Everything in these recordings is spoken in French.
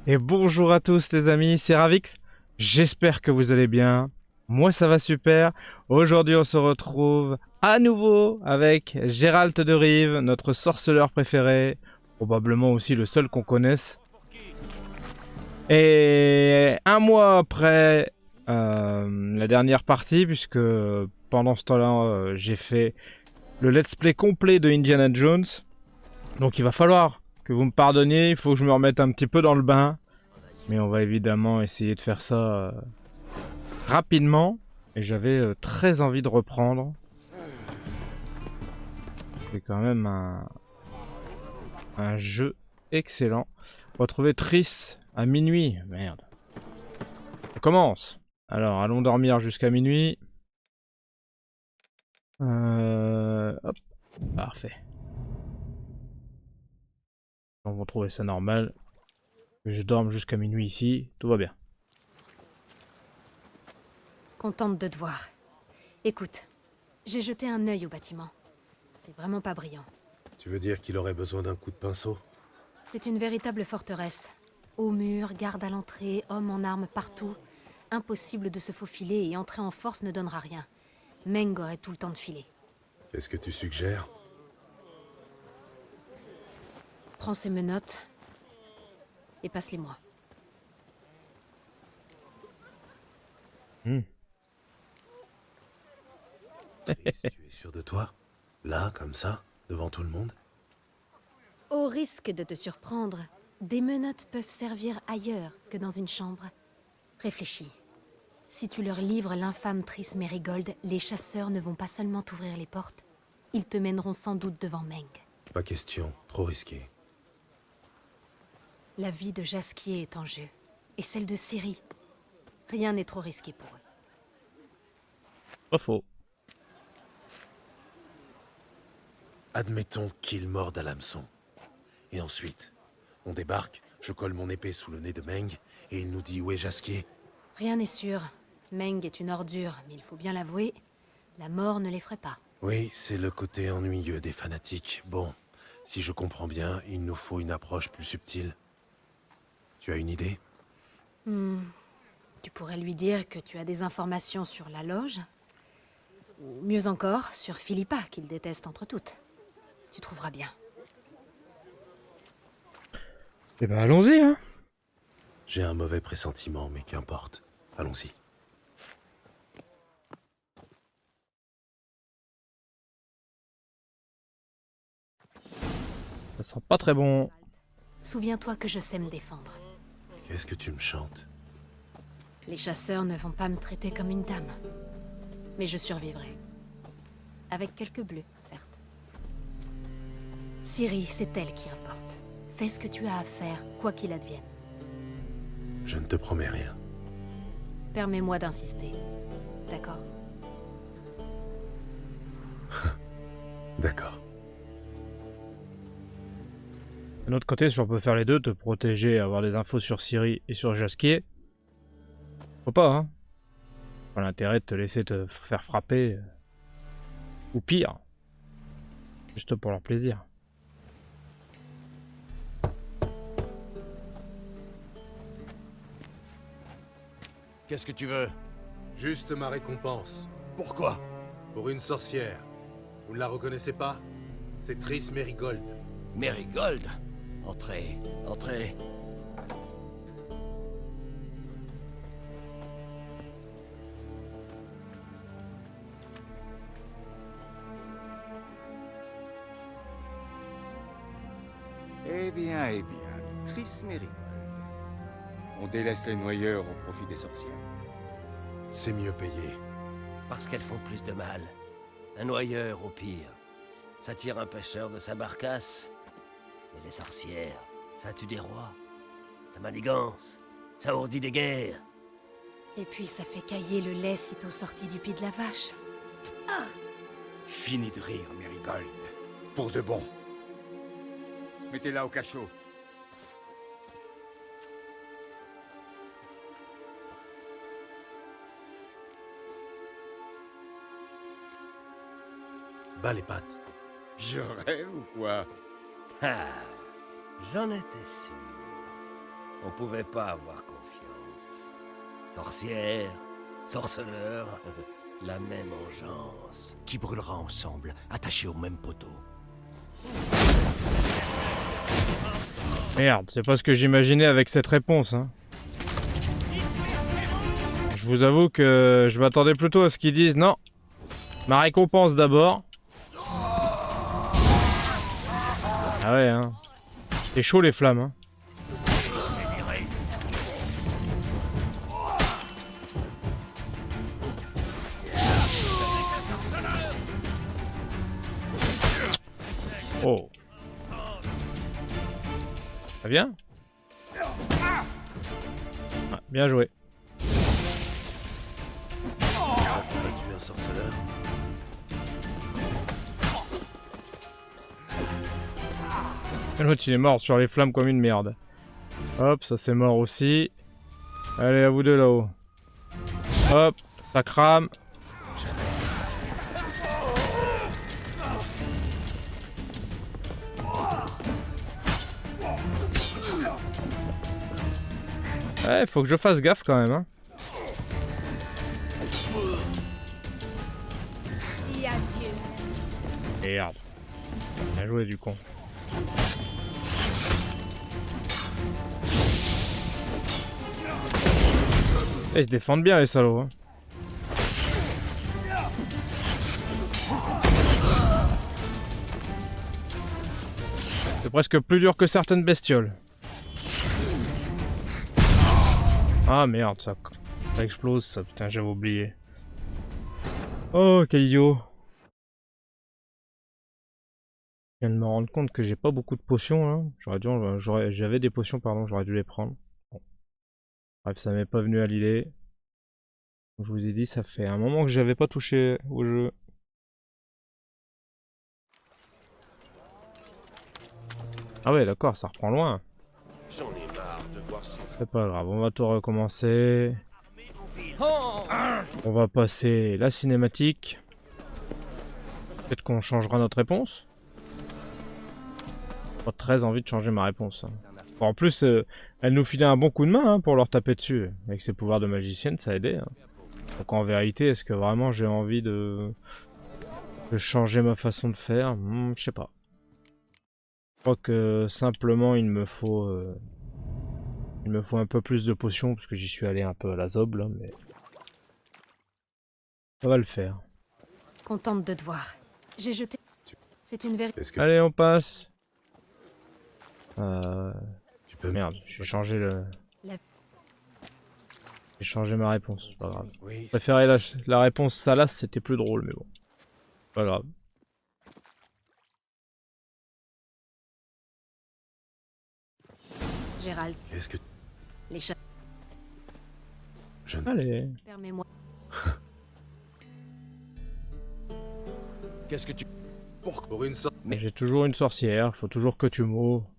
Et bonjour à tous les amis, c'est Ravix. J'espère que vous allez bien. Moi ça va super. Aujourd'hui on se retrouve à nouveau avec Gérald de Rive, notre sorceleur préféré, probablement aussi le seul qu'on connaisse. Et un mois après la dernière partie, puisque pendant ce temps-là j'ai fait le let's play complet de Indiana Jones. Donc il va falloir que vous me pardonniez, il faut que je me remette un petit peu dans le bain. Mais on va évidemment essayer de faire ça rapidement. Et j'avais très envie de reprendre. C'est quand même un jeu excellent. Retrouver Triss à minuit. Merde. On commence. Alors, allons dormir jusqu'à minuit. Hop. Parfait. On va trouver ça normal. Que je dorme jusqu'à minuit ici. Tout va bien. Contente de te voir. Écoute, j'ai jeté un œil au bâtiment. C'est vraiment pas brillant. Tu veux dire qu'il aurait besoin d'un coup de pinceau? C'est une véritable forteresse. Hauts murs, gardes à l'entrée, hommes en armes partout. Impossible de se faufiler et entrer en force ne donnera rien. Meng aurait tout le temps de filer. Qu'est-ce que tu suggères? Prends ces menottes et passe-les-moi. Hmm. Triss, tu es sûr de toi? Là, comme ça, devant tout le monde? Au risque de te surprendre, des menottes peuvent servir ailleurs que dans une chambre. Réfléchis. Si tu leur livres l'infâme Triss Merigold, les chasseurs ne vont pas seulement t'ouvrir les portes, ils te mèneront sans doute devant Meng. Pas question, trop risqué. La vie de Jasquier est en jeu, et celle de Ciri. Rien n'est trop risqué pour eux. Pas faux. Admettons qu'il morde à l'hameçon. Et ensuite, on débarque, je colle mon épée sous le nez de Meng, et il nous dit où est Jasquier. Rien n'est sûr. Meng est une ordure, mais il faut bien l'avouer, la mort ne l'effraie pas. Oui, c'est le côté ennuyeux des fanatiques. Bon, si je comprends bien, il nous faut une approche plus subtile. Tu as une idée? Tu pourrais lui dire que tu as des informations sur la loge, ou mieux encore, sur Philippa, qu'il déteste entre toutes. Tu trouveras bien. Eh ben allons-y, hein. J'ai un mauvais pressentiment, mais qu'importe. Allons-y. Ça sent pas très bon. Souviens-toi que je sais me défendre. Qu'est-ce que tu me chantes? Les chasseurs ne vont pas me traiter comme une dame. Mais je survivrai. Avec quelques bleus, certes. Ciri, c'est elle qui importe. Fais ce que tu as à faire, quoi qu'il advienne. Je ne te promets rien. Permets-moi d'insister. D'accord? D'accord. D'un autre côté, si on peut faire les deux, te protéger, avoir des infos sur Ciri et sur Jasquier, faut pas, hein. Pas l'intérêt de te laisser te faire frapper, ou pire, juste pour leur plaisir. Qu'est-ce que tu veux? Juste ma récompense. Pourquoi? Pour une sorcière. Vous ne la reconnaissez pas? C'est Triss Merigold. Merigold? Entrez, entrez. Eh bien, Triss Merigold. On délaisse les noyeurs au profit des sorcières. C'est mieux payé. Parce qu'elles font plus de mal. Un noyeur, au pire. Ça tire un pêcheur de sa barcasse. Mais les sorcières, ça tue des rois. Ça manigance. Ça ourdit des guerres. Et puis ça fait cailler le lait sitôt sorti du pied de la vache. Fini de rire, Merigold. Pour de bon. Mettez-la au cachot. Bas les pattes. Je rêve ou quoi? Ah, j'en étais sûr. On pouvait pas avoir confiance. Sorcière, sorceleur, la même engeance. Qui brûlera ensemble, attachés au même poteau. Merde, c'est pas ce que j'imaginais avec cette réponse, hein. Je vous avoue que je m'attendais plutôt à ce qu'ils disent non. Ma récompense d'abord. Ah ouais, hein. C'est chaud les flammes, hein. Oh. Ça vient? Ah, bien joué. On a tué un sorceleur. L'autre il est mort sur les flammes comme une merde. Hop, ça c'est mort aussi. Allez, à vous deux là-haut. Hop, ça crame. Ouais, faut que je fasse gaffe quand même, hein. Dis adieu. Merde. Bien joué du con. Eh, ils se défendent bien les salauds, hein. C'est presque plus dur que certaines bestioles. Ah merde, ça explose ça, putain j'avais oublié. Oh quel idiot. Je viens de me rendre compte que j'ai pas beaucoup de potions là. J'avais des potions pardon, j'aurais dû les prendre. Bon. Bref, ça m'est pas venu à l'idée. Je vous ai dit, ça fait un moment que j'avais pas touché au jeu. Ah ouais d'accord, ça reprend loin. J'en ai marre de voir si... C'est pas grave, on va tout recommencer. On va passer la cinématique. Peut-être qu'on changera notre réponse. J'ai pas très envie de changer ma réponse. Bon, en plus, elle nous filait un bon coup de main hein, pour leur taper dessus. Avec ses pouvoirs de magicienne, ça aidait. Hein. Donc en vérité, est-ce que vraiment j'ai envie de changer ma façon de faire? Je sais pas. Je crois que simplement il me faut un peu plus de potions parce que j'y suis allé un peu à la zob là, mais ça va le faire. Contente de te voir. J'ai jeté. C'est une vérité. Est-ce que Allez, on passe. tu peux... Merde, j'ai changé le. J'ai changé ma réponse, c'est pas grave. Oui, Je préférais la réponse salace, c'était plus drôle, mais bon. Pas grave. Gérald, est-ce que... les chats. Je ne... Allez. Permets-moi. Qu'est-ce que tu... Pour une sorte... J'ai toujours une sorcière, faut toujours que tu m'ouvres.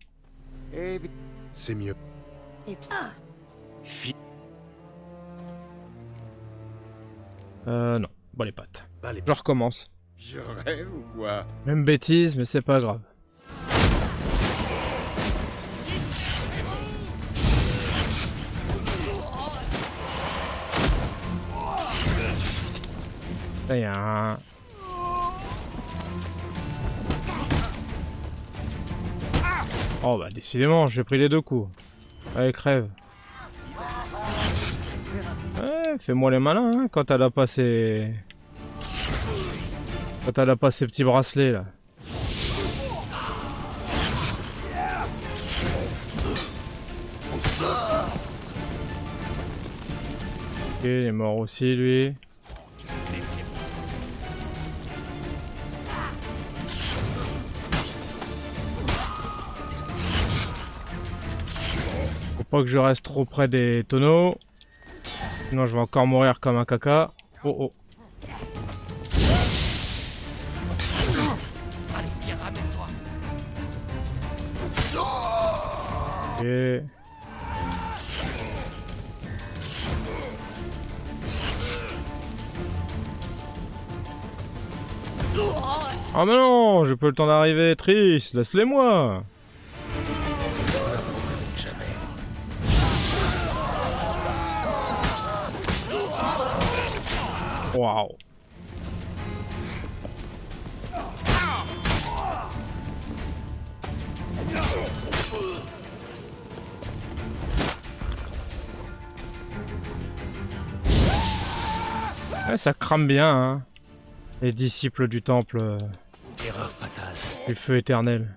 Eh bien, C'est mieux. Et puis. Ah Non, bon les pattes. Bah, les... Je recommence. je rêve ou quoi? Même bêtise, mais c'est pas grave. Là, y a un... Oh bah décidément, j'ai pris les deux coups. Allez, crève. Ouais, fais-moi les malins hein, quand elle a pas ses... Quand elle a pas ses petits bracelets là. Ok, il est mort aussi lui. Faut pas que je reste trop près des tonneaux. Sinon je vais encore mourir comme un caca. Oh oh. Allez, viens, ramène-toi. Ok. Oh mais non, j'ai pas le temps d'arriver, triste, laisse-les moi. Jamais. Waouh. Ouais, ça crame bien, hein. Les disciples du temple Erreur fatale. du feu éternel.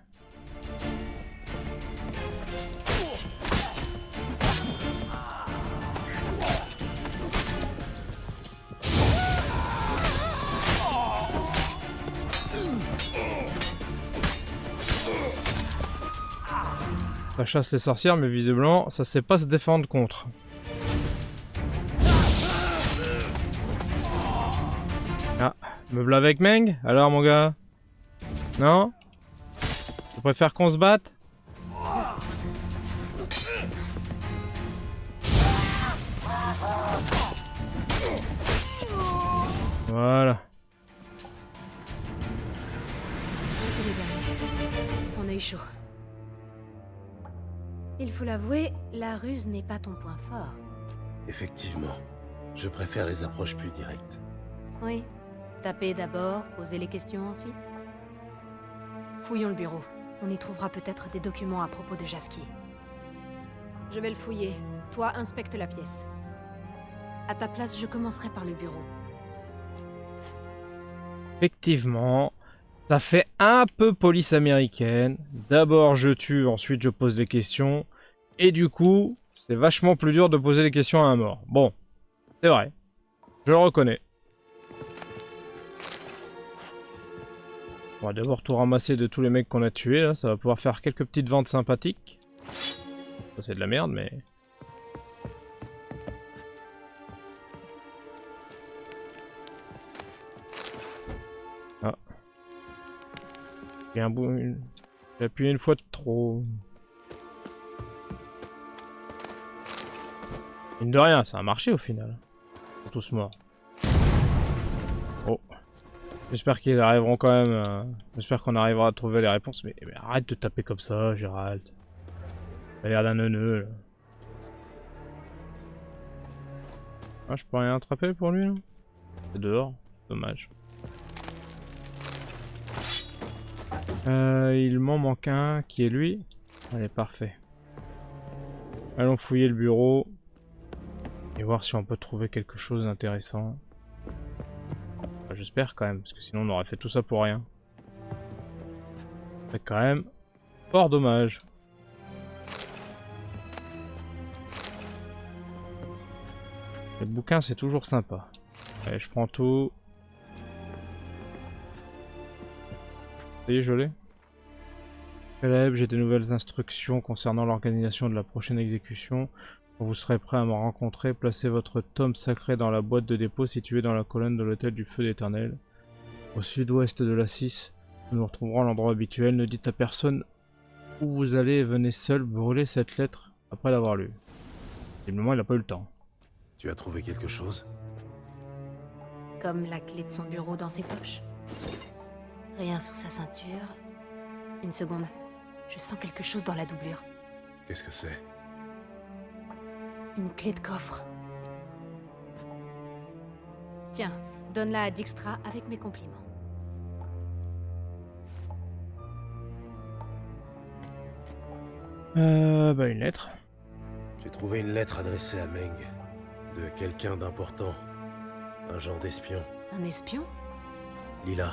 Ça chasse les sorcières, mais visiblement, ça sait pas se défendre contre. Ah, me v'là avec Meng? Alors mon gars? Non? Tu préfères qu'on se batte? Voilà. C'était les derniers. On a eu chaud. Il faut l'avouer, la ruse n'est pas ton point fort. Effectivement, je préfère les approches plus directes. Oui. Taper d'abord, poser les questions ensuite. Fouillons le bureau. On y trouvera peut-être des documents à propos de Jaskier. Je vais le fouiller. Toi, inspecte la pièce. À ta place, je commencerai par le bureau. Effectivement, ça fait un peu police américaine. D'abord je tue, ensuite je pose des questions. Et du coup, c'est vachement plus dur de poser des questions à un mort. Bon, c'est vrai. Je le reconnais. On va d'abord tout ramasser de tous les mecs qu'on a tués, là. Ça va pouvoir faire quelques petites ventes sympathiques. Ça c'est de la merde, mais... Ah. J'ai un bout... J'ai appuyé une fois de trop. Mine de rien, ça a marché au final. Ils sont tous morts. Oh. J'espère qu'ils arriveront quand même. J'espère qu'on arrivera à trouver les réponses. Mais arrête de taper comme ça, Gérald. T'as l'air d'un neuneu là. Ah, je peux rien attraper pour lui là. C'est dehors. Dommage. Il m'en manque un qui est lui. Allez, parfait. Allons fouiller le bureau. Et voir si on peut trouver quelque chose d'intéressant. Enfin, j'espère quand même, parce que sinon on aurait fait tout ça pour rien. C'est quand même fort dommage. Les bouquins c'est toujours sympa. Allez, je prends tout. Ça y est, je l'ai. Caleb, j'ai de nouvelles instructions concernant l'organisation de la prochaine exécution. Quand vous serez prêt à me rencontrer, placez votre tome sacré dans la boîte de dépôt située dans la colonne de l'hôtel du Feu d'Éternel. Au sud-ouest de la 6, nous nous retrouverons à l'endroit habituel. Ne dites à personne où vous allez et venez seul brûler cette lettre après l'avoir lue. Visiblement, il n'a pas eu le temps. Tu as trouvé quelque chose? Comme la clé de son bureau dans ses poches. Rien sous sa ceinture. Une seconde. Je sens quelque chose dans la doublure. Qu'est-ce que c'est? Une clé de coffre. Tiens, donne-la à Dijkstra avec mes compliments. Bah une lettre. J'ai trouvé une lettre adressée à Meng. De quelqu'un d'important. Un genre d'espion. Un espion? Lila.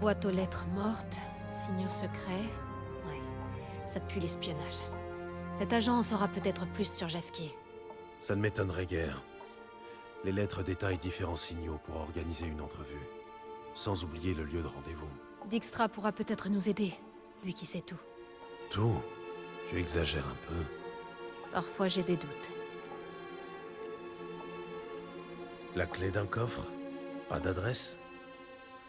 Boîte aux lettres mortes, signaux secrets. Ouais, ça pue l'espionnage. Cet agent en saura peut-être plus sur Jaskier. Ça ne m'étonnerait guère. Les lettres détaillent différents signaux pour organiser une entrevue. Sans oublier le lieu de rendez-vous. Dijkstra pourra peut-être nous aider, lui qui sait tout. Tout? Tu exagères un peu. Parfois j'ai des doutes. La clé d'un coffre? Pas d'adresse?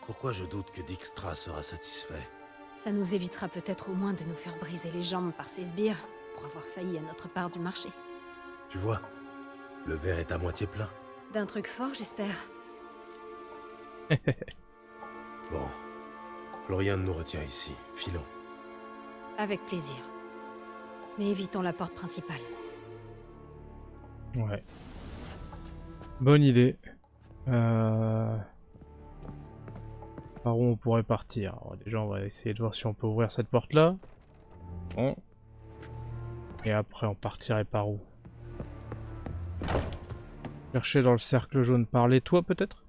Pourquoi je doute que Dijkstra sera satisfait? Ça nous évitera peut-être au moins de nous faire briser les jambes par ces sbires pour avoir failli à notre part du marché. Tu vois, le verre est à moitié plein. D'un truc fort, j'espère. Bon, plus rien ne nous retient ici. Filons. Avec plaisir. Mais évitons la porte principale. Ouais. Bonne idée. Par où on pourrait partir? Alors, déjà, on va essayer de voir si on peut ouvrir cette porte-là. Bon. Et après, on partirait par où? Chercher dans le cercle jaune par les toits, peut-être?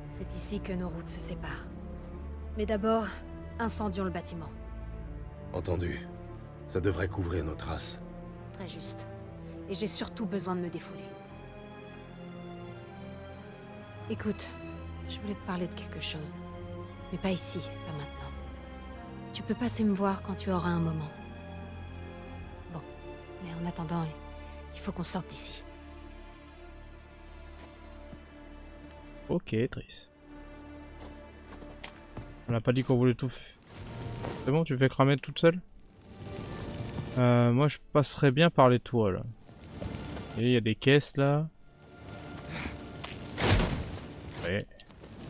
C'est ici que nos routes se séparent. Mais d'abord, incendions le bâtiment. Entendu. Ça devrait couvrir nos traces. Très juste. Et j'ai surtout besoin de me défouler. Écoute, je voulais te parler de quelque chose. Mais pas ici, pas maintenant. Tu peux passer me voir quand tu auras un moment. Bon, mais en attendant, il faut qu'on sorte d'ici. Ok, Triss. On n'a pas dit qu'on voulait tout faire. C'est bon, tu fais cramer toute seule? Moi je passerais bien par les toits là. Et il y a des caisses là. Ouais. Ça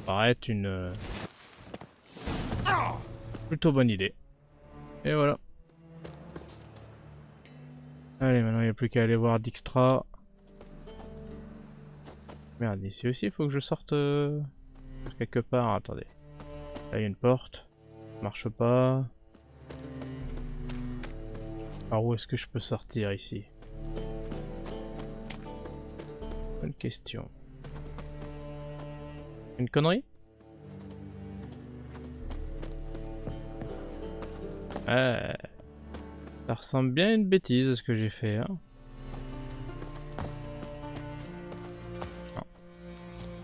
paraît être une plutôt bonne idée. Et voilà. Allez, maintenant il n'y a plus qu'à aller voir Dijkstra. Merde, ici aussi il faut que je sorte quelque part. Attendez. Là il y a une porte. Marche pas. Par où est-ce que je peux sortir ici? Bonne question. Une connerie? Ça ressemble bien à une bêtise ce que j'ai fait. Hein. Non.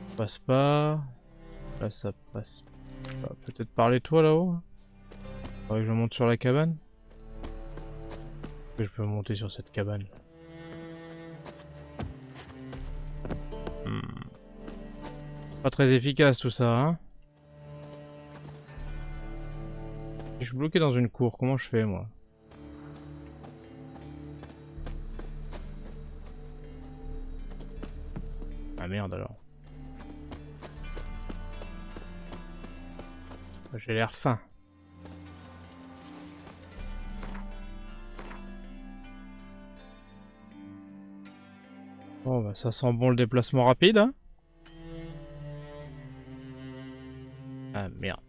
Ça passe pas. Là ça passe pas. Peut-être par les toits là-haut. Faudrait que je monte sur la cabane. Je peux monter sur cette cabane. Pas très efficace tout ça, hein. Je suis bloqué dans une cour, comment je fais moi? Ah merde alors. J'ai l'air faim. Bon bah ça sent bon le déplacement rapide hein. Ah merde.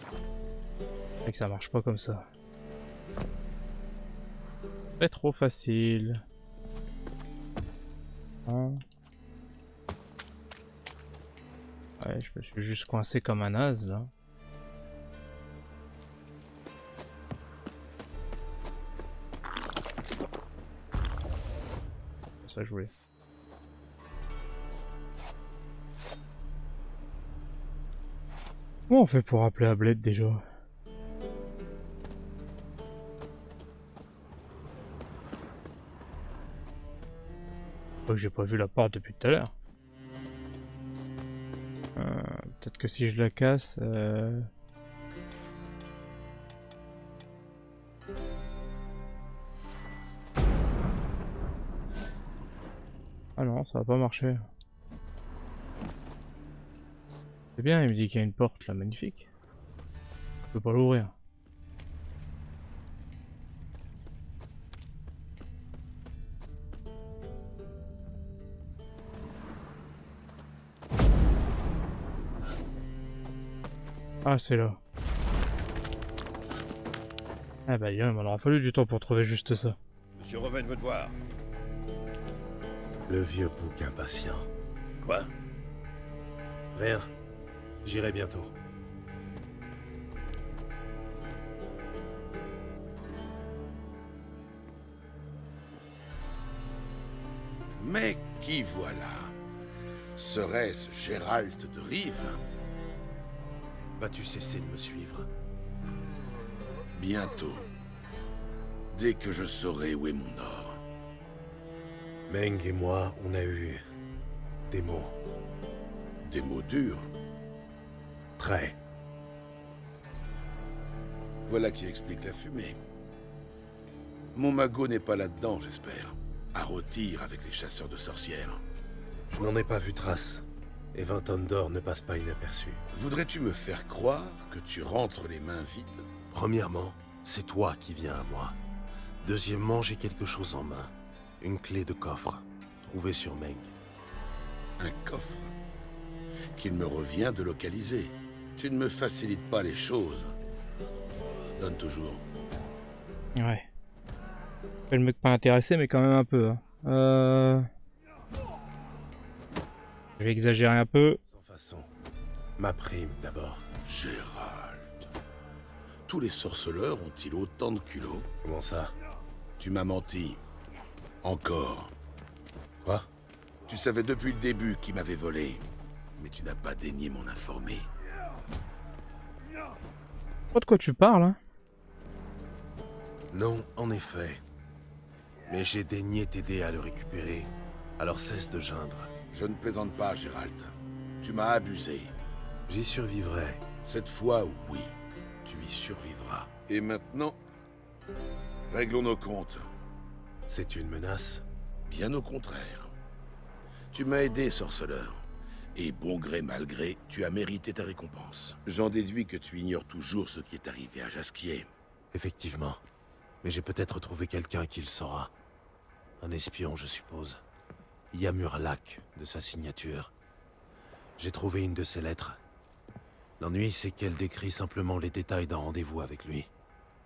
C'est vrai que ça marche pas comme ça. C'est trop facile. Hein. Ouais, je me suis juste coincé comme un naze là. C'est ça que je voulais. Comment on fait pour appeler à Bled déjà? Oh, j'ai pas vu la porte depuis tout à l'heure. Peut-être que si je la casse... Ah non, ça va pas marcher. C'est bien, il me dit qu'il y a une porte là, magnifique. Je peux pas l'ouvrir. Ah, c'est là. Ah bah, il m'en aura fallu du temps pour trouver juste ça. Monsieur Roven veut te voir. Le vieux bouc impatient. Quoi? Rien. J'irai bientôt. Mais qui voilà? Serait-ce Gérald de Rive? Vas-tu cesser de me suivre? Bientôt. Dès que je saurai où est mon or. Meng et moi, on a eu des mots. Des mots durs. Très. Voilà qui explique la fumée. Mon magot n'est pas là-dedans, j'espère. À rôtir avec les chasseurs de sorcières. Je n'en ai pas vu trace. Et 20 tonnes d'or ne passent pas inaperçues. Voudrais-tu me faire croire que tu rentres les mains vides? Premièrement, c'est toi qui viens à moi. Deuxièmement, j'ai quelque chose en main. Une clé de coffre, trouvée sur Meng. Un coffre qu'il me revient de localiser. Tu ne me facilites pas les choses. Donne toujours. Ouais. Le mec pas intéressé, mais quand même un peu. Hein. Je vais exagérer un peu. Sans façon. Ma prime d'abord. Gérald. Tous les sorceleurs ont-ils autant de culot? Comment ça? Tu m'as menti. Encore. Quoi? Tu savais depuis le début qui m'avait volé. Mais tu n'as pas daigné m'en informer. Pas de quoi tu parles, hein? Non, en effet. Mais j'ai daigné t'aider à le récupérer. Alors cesse de geindre. Je ne plaisante pas, Gérald. Tu m'as abusé. J'y survivrai. Cette fois, oui. Tu y survivras. Et maintenant, réglons nos comptes. C'est une menace? Bien au contraire. Tu m'as aidé, sorceleur. Et bon gré mal gré, tu as mérité ta récompense. J'en déduis que tu ignores toujours ce qui est arrivé à Jasquier. Effectivement. Mais j'ai peut-être trouvé quelqu'un qui le saura. Un espion, je suppose. Yamurlak, de sa signature. J'ai trouvé une de ses lettres. L'ennui, c'est qu'elle décrit simplement les détails d'un rendez-vous avec lui.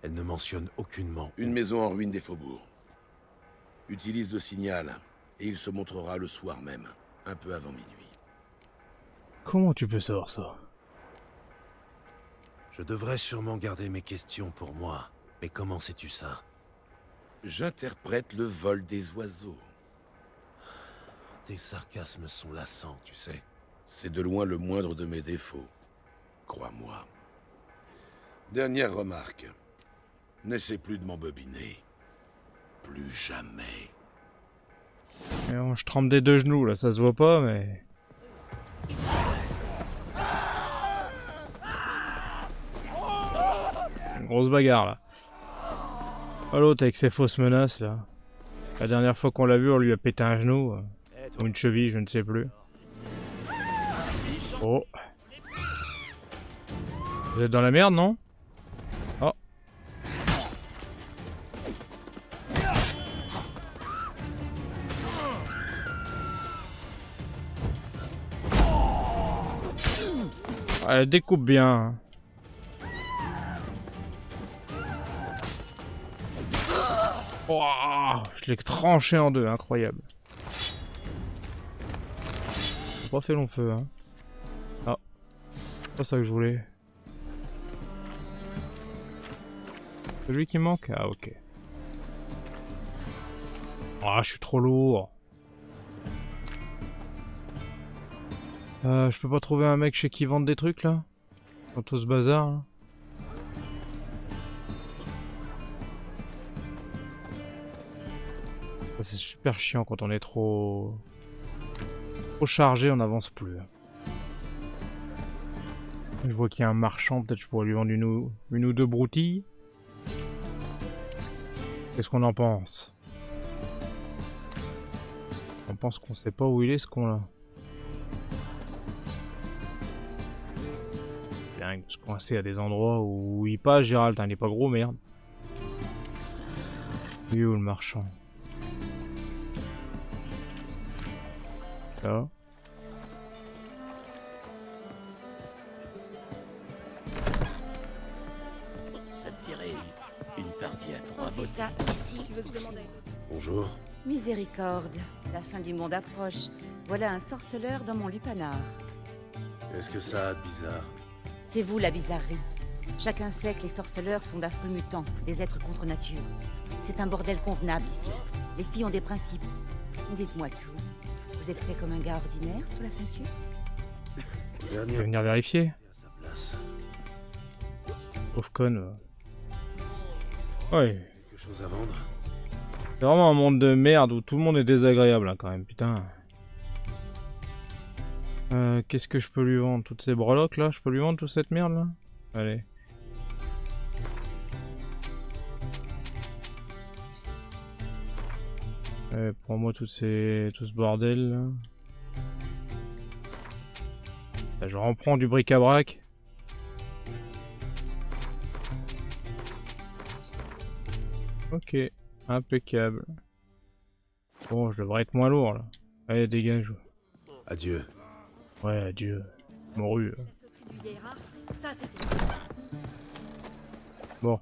Elle ne mentionne aucunement... Une maison en ruine des faubourgs. Utilise le signal, et il se montrera le soir même, un peu avant minuit. Comment tu peux savoir ça? Je devrais sûrement garder mes questions pour moi. Mais comment sais-tu ça? J'interprète le vol des oiseaux. Tes sarcasmes sont lassants, tu sais. C'est de loin le moindre de mes défauts. Crois-moi. Dernière remarque. N'essaie plus de m'embobiner. Plus jamais. Et bon, je trempe des deux genoux là, ça se voit pas, mais. Une grosse bagarre là. Oh, l'autre avec ses fausses menaces là. La dernière fois qu'on l'a vu, on lui a pété un genou. Ou une cheville, je ne sais plus. Oh. Vous êtes dans la merde, non? Oh. Elle découpe bien. Oh, je l'ai tranché en deux, incroyable. J'ai pas fait long feu, hein. Ah, c'est pas ça que je voulais. C'est lui qui manque? Ah, ok. Ah, je suis trop lourd. Je peux pas trouver un mec chez qui vendre des trucs là? Dans tout ce bazar là. C'est super chiant quand on est trop chargé, on n'avance plus. Je vois qu'il y a un marchand, peut-être je pourrais lui vendre une ou deux broutilles. Qu'est-ce qu'on en pense? On pense qu'on sait pas où il est ce con là. Dingue, se coincer à des endroits où il passe, Gérald, hein, il est pas gros, merde. Il est où le marchand? Là. Ça te dirait une partie à trois On fait votes. ça ici. Tu veux que je demande à une autre? Bonjour. Miséricorde, la fin du monde approche. Voilà un sorceleur dans mon lupanar. Qu'est-ce que ça a de bizarre? C'est vous la bizarrerie. Chacun sait que les sorceleurs sont d'affreux mutants, des êtres contre nature. C'est un bordel convenable ici. Les filles ont des principes. Dites-moi tout. Vous êtes fait comme un gars ordinaire sous la ceinture? Je vais Dernier venir vérifier. à sa place. Pauvre conne. Ouais. Quelque chose à vendre? C'est vraiment un monde de merde où tout le monde est désagréable hein, quand même, putain. Qu'est-ce que je peux lui vendre? Toutes ces breloques là? Je peux lui vendre toute cette merde là? Allez. Prends-moi tout ce bordel là. Là, je reprends du bric-à-brac. Ok, impeccable. Bon, je devrais être moins lourd là. Allez, dégage. Adieu. Ouais, adieu. Morue. La sauterie du vieillard, ça c'était... Bon.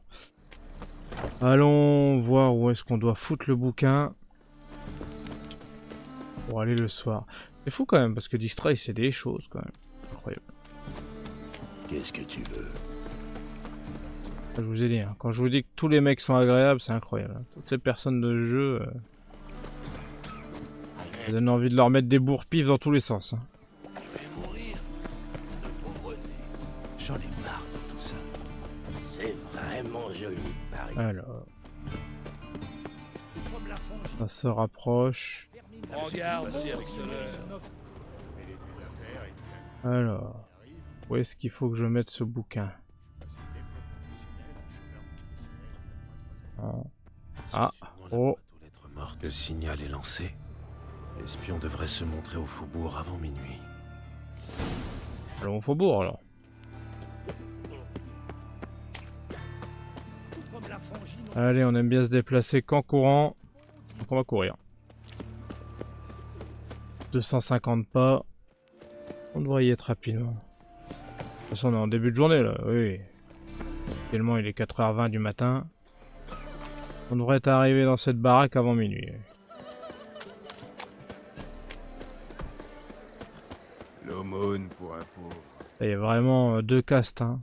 Allons voir où est-ce qu'on doit foutre le bouquin. Pour aller le soir. C'est fou quand même, parce que Distray, c'est des choses quand même. Incroyable. Qu'est-ce que tu veux? Je vous ai dit, hein, quand je vous dis que tous les mecs sont agréables, c'est incroyable. Hein. Toutes les personnes de jeu, ça donne envie de leur mettre des bourre-pifs dans tous les sens. Hein. Je vais mourir de pauvreté. J'en ai marre de tout ça. C'est vraiment joli, Paris. Alors, ça se rapproche. Alors, où est-ce qu'il faut que je mette ce bouquin? Ah, oh. Lettre morte. Le signal est lancé. L'espion devrait se montrer au faubourg avant minuit. Allons au faubourg alors. Allez, on aime bien se déplacer qu'en courant. Donc on va courir. 250 pas. On devrait y être rapidement. De toute façon, on est en début de journée là, oui. Tellement il est 4h20 du matin. On devrait être arrivé dans cette baraque avant minuit. L'aumône pour un pauvre. Il y a vraiment deux castes. Hein.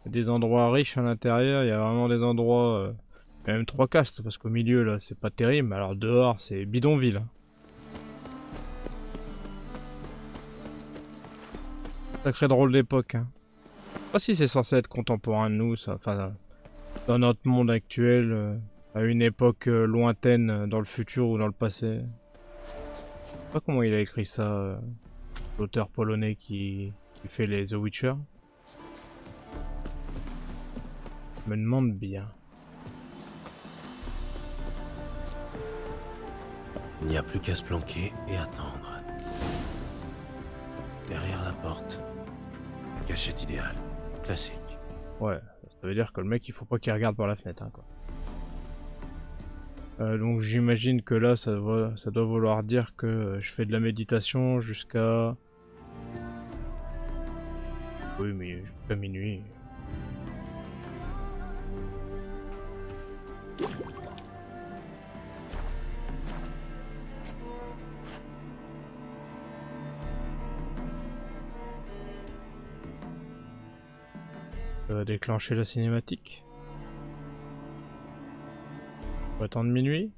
Il y a des endroits riches à l'intérieur, il y a vraiment des endroits... il y a même 3 castes, parce qu'au milieu là c'est pas terrible, alors dehors c'est bidonville. Sacré drôle d'époque. Hein. Je sais pas si c'est censé être contemporain de nous, ça. Enfin, dans notre monde actuel, à une époque lointaine, dans le futur ou dans le passé. Je sais pas comment il a écrit ça, l'auteur polonais qui fait les The Witcher. Je me demande bien. Il n'y a plus qu'à se planquer et attendre. Derrière la porte. La cachette idéale. Classique. Ouais, ça veut dire que le mec il faut pas qu'il regarde par la fenêtre. Hein, quoi. Donc j'imagine que là ça doit vouloir dire que je fais de la méditation jusqu'à... Oui mais jusqu'à minuit. Ça va déclencher la cinématique. On va attendre minuit.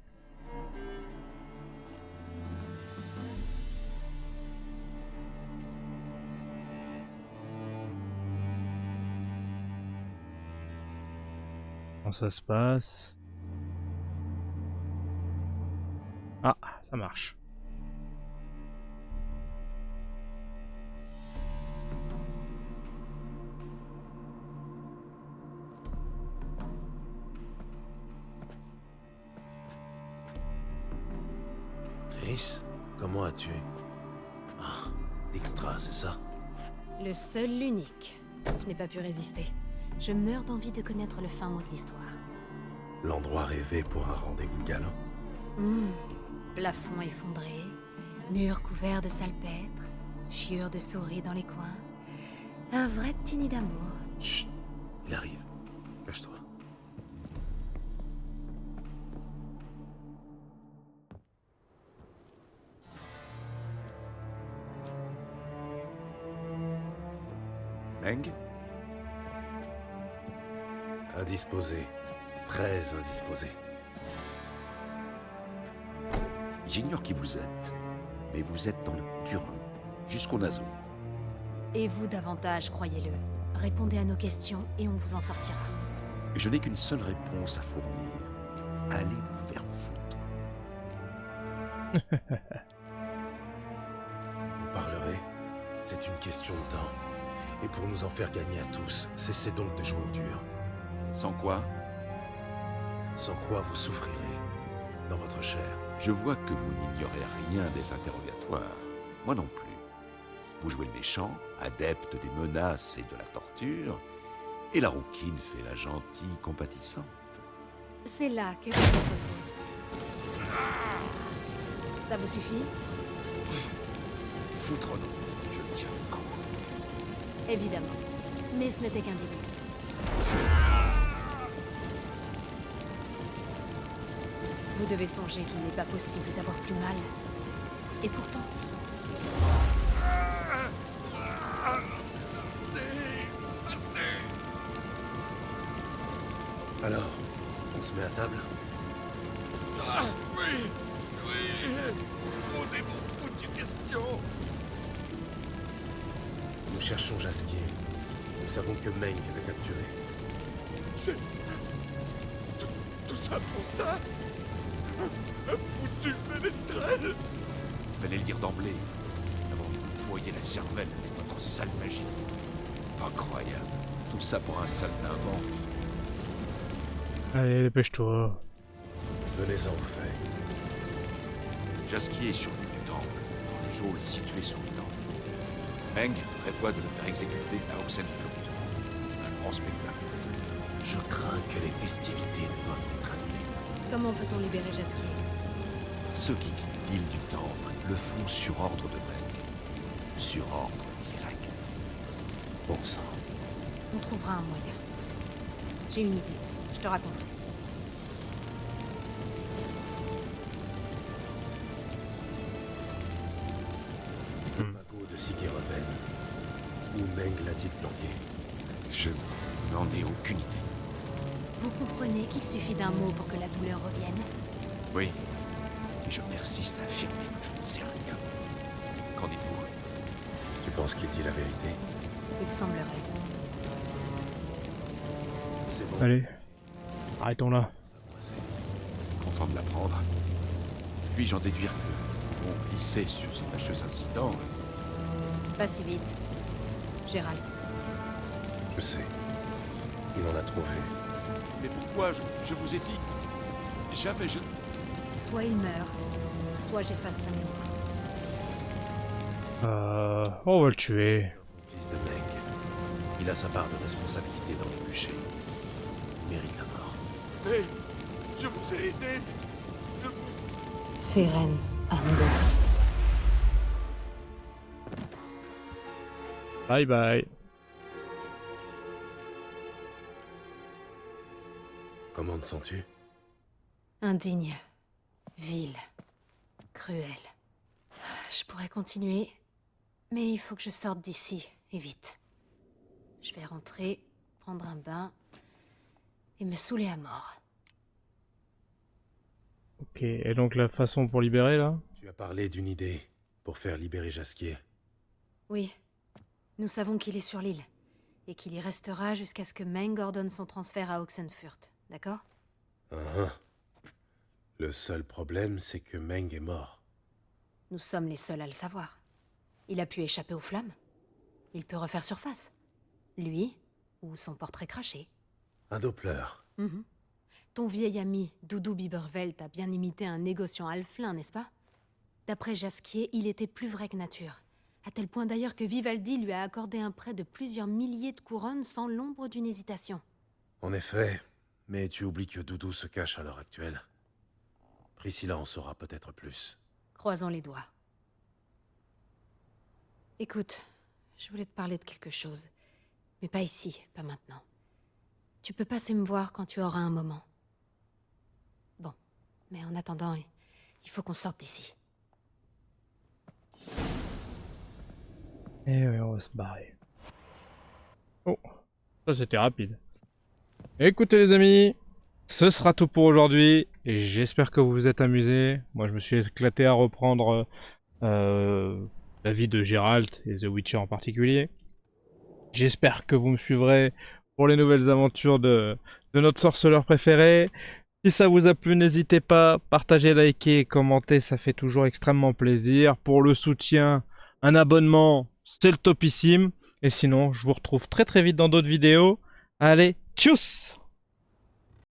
Comment ça se passe? Ah, ça marche. Triss, comment as-tu... Ah, Dijkstra, c'est ça? Le seul, l'unique. Je n'ai pas pu résister. Je meurs d'envie de connaître le fin mot de l'histoire. L'endroit rêvé pour un rendez-vous galant. Plafond effondré, murs couverts de salpêtre, chiures de souris dans les coins. Un vrai petit nid d'amour. Chut, il arrive. Cache-toi. Meng? Indisposé. Très indisposé. J'ignore qui vous êtes, mais vous êtes dans le Purin, jusqu'au naseau. Et vous davantage, croyez-le. Répondez à nos questions et on vous en sortira. Je n'ai qu'une seule réponse à fournir. Allez vous faire foutre. Vous parlerez. C'est une question de temps. Et pour nous en faire gagner à tous, cessez donc de jouer au dur. Sans quoi? Sans quoi vous souffrirez dans votre chair. Je vois que vous n'ignorez rien des interrogatoires. Moi non plus. Vous jouez le méchant, adepte des menaces et de la torture, et la rouquine fait la gentille compatissante. C'est là que c'est votre fausse route. Ça vous suffit? foutre, non. Je tiens le coup. Évidemment. Mais ce n'était qu'un début. Vous devez songer qu'il n'est pas possible d'avoir plus mal. Et pourtant si. Alors, on se met à table? Posez-vous toutes une question. Nous cherchons Jaskier. Nous savons que Meng est capturé. C'est... Tout ça pour ça? Un foutu ménestrel. Fallait le dire d'emblée, avant de vous foyer la cervelle avec votre sale magie. Incroyable. Tout ça pour un saltimbanque. Allez, dépêche-toi. Venez-en au fait. Jaskier est sur l'île du Temple, dans les geôles situées sous le temple. Meng prévoit de le faire exécuter à Oxenfurt. Un grand spectacle. Je crains que les festivités ne doivent être annulées. Comment peut-on libérer Jaskier? Ceux qui quittent l'île du Temple le font sur ordre de Meng. Sur ordre direct. Bon sang. On trouvera un moyen. J'ai une idée. Je te raconterai. Le magot de Sigireven. Où Meng l'a-t-il planqué? Je n'en ai aucune idée. Vous comprenez qu'il suffit d'un mot pour que la douleur revienne? Oui, et je persiste à affirmer que je ne sais rien. Qu'en dites-vous? Tu penses qu'il dit la vérité? Il semblerait. C'est bon. Allez. Arrêtons là. Content de l'apprendre. Puis-je en déduire que on glissait sur ce fâcheux incident? Pas si vite. Gérald. Je sais. Il en a trop vu. Mais pourquoi je vous ai dit? Jamais je... Soit il meurt, soit j'efface sa mémoire. On va le tuer. Fils de Meng. Il a sa part de responsabilité dans le bûcher. Il mérite la mort. Mais je vous ai aidé. Feren Ango. Bye bye. Comment te sens-tu? Indigne. Vil. Cruel. Je pourrais continuer, mais il faut que je sorte d'ici, et vite. Je vais rentrer, prendre un bain, et me saouler à mort. Ok, et donc la façon pour libérer là? Tu as parlé d'une idée pour faire libérer Jaskier. Oui. Nous savons qu'il est sur l'île, et qu'il y restera jusqu'à ce que Meng ordonne son transfert à Oxenfurt, d'accord? Le seul problème, c'est que Meng est mort. Nous sommes les seuls à le savoir. Il a pu échapper aux flammes. Il peut refaire surface. Lui, ou son portrait craché. Un Doppler. Ton vieil ami, Doudou Bibervelt, a bien imité un négociant alflin, n'est-ce pas? D'après Jaskier, il était plus vrai que nature. À tel point d'ailleurs que Vivaldi lui a accordé un prêt de plusieurs milliers de couronnes sans l'ombre d'une hésitation. En effet, mais tu oublies que Doudou se cache à l'heure actuelle. Priscilla en saura peut-être plus. Croisons les doigts. Écoute, je voulais te parler de quelque chose. Mais pas ici, pas maintenant. Tu peux passer me voir quand tu auras un moment. Bon, mais en attendant, il faut qu'on sorte d'ici. Et oui, on va se barrer. Oh, ça c'était rapide. Écoutez les amis, ce sera tout pour aujourd'hui. Et j'espère que vous vous êtes amusés. Moi je me suis éclaté à reprendre la vie de Geralt et The Witcher en particulier. J'espère que vous me suivrez pour les nouvelles aventures de notre sorceleur préféré. Si ça vous a plu, n'hésitez pas, partagez, likez, commentez, ça fait toujours extrêmement plaisir. Pour le soutien, un abonnement, c'est le topissime. Et sinon, je vous retrouve très très vite dans d'autres vidéos. Allez, tchuss!